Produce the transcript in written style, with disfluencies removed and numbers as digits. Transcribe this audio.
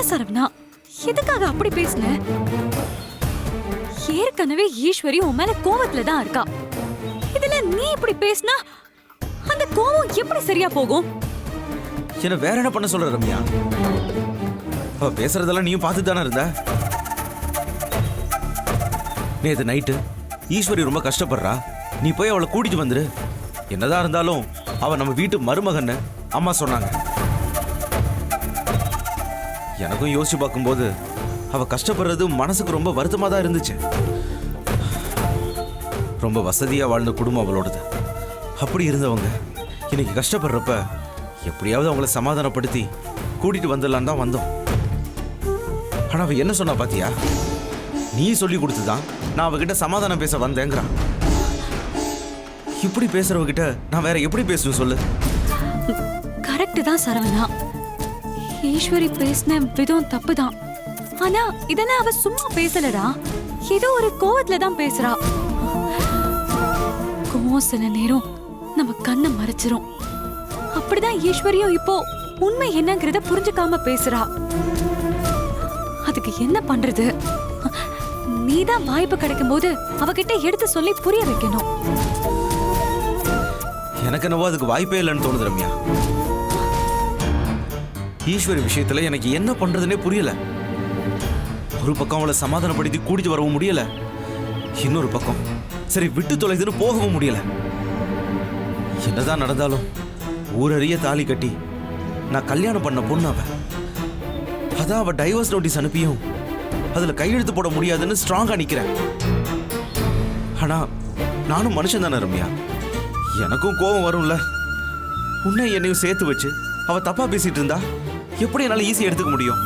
சரவணா, எதுக்காக அப்படி பேசுன? ஏற்கனவே ஈஸ்வரி உன் மேல கோவத்துல தான் இருக்கா. இதுல நீ இப்படி பேசினா அந்த கோவம் எப்படி சரியா போகும்? என்ன வேற என்ன பண்ண சொல்ற ரம்யா? அவ பேசுறதெல்லாம் நீயும் பார்த்துட்டு தானே இருந்த. நேத்து நைட்டு ஈஸ்வரி ரொம்ப கஷ்டப்படுறா, நீ போய் அவளை கூட்டிட்டு வந்துரு. என்னதான் இருந்தாலும் அவ நம்ம வீட்டு மருமகன்னு அம்மா சொன்னாங்க. எனக்கும் யோசிச்சு பார்க்கும்போது அவ கஷ்டப்படுறது மனசுக்கு ரொம்ப வருத்தமா தான் இருந்துச்சு. ரொம்ப வசதியா வாழ்ந்த குடும்பம் அவளோடது. அப்படி இருந்தவங்க இன்னைக்கு கஷ்டப்படுறப்ப எப்படியாவது அவங்கள சமாதானப்படுத்தி கூட்டிட்டு வந்துடலான்னு தான் வந்தோம். ஆனா அவ என்ன சொன்னா பாத்தியா? நீ சொல்லி கொடுத்துதான் நான் அவகிட்ட சமாதானம் பேச வந்தேங்கிறான். இப்படி பேசுறவகிட்ட நான் வேற எப்படி பேசணும் சொல்லு? கரெக்ட் தான் சரவணா, ஈஸ்வரி பேசின விதம் தப்புதான். ஆனா இதெல்லாம் அவ சும்மா பேசலடா, ஏதோ ஒரு கோவத்துல தான் பேசுறா. கோவம் சில நேரம் நம்ம கண்ணை மறைச்சிரும். அப்படிதான் ஈஸ்வரியும் இப்போ உண்மை என்னங்கறத புரிஞ்சுக்காம பேசுறா. அதுக்கு என்ன பண்றது? நீதான் வாய்ப்பு கிடைக்கும் போது அவகிட்ட எடுத்து சொல்லி புரிய வைக்கணும். எனக்கு என்னவோ அதுக்கு வாய்ப்பே இல்லைன்னு தோணுது ரம்யா. ஈஸ்வரி விஷயத்துல எனக்கு என்ன பண்றதுன்னே புரியல. ஒரு பக்கம் அவளை சமாதானப்படுத்தி கூட்டிட்டு வரவும் முடியல, இன்னொரு பக்கம் சரி விட்டு தொலைதுன்னு போகவும் முடியல. என்னதான் நடந்தாலும் ஊரறிய தாலி கட்டி நான் கல்யாணம் பண்ண பொண்ணு அவ. அதான் அவ டைவர்ஸ் நோட்டீஸ் அனுப்பியும் அதுல கையெழுத்து போட முடியாதுன்னு ஸ்ட்ராங்கா நிக்கிறேன். ஆனா நானும் மனுஷன் தானே ரம்யா, எனக்கும் கோபம் வரும்ல. உன்னை என்னையும் சேர்த்து வச்சு அவ தப்பா பேசிட்டு இருந்தா எப்படி என்னால ஈஸியா எடுத்துக்க முடியும்?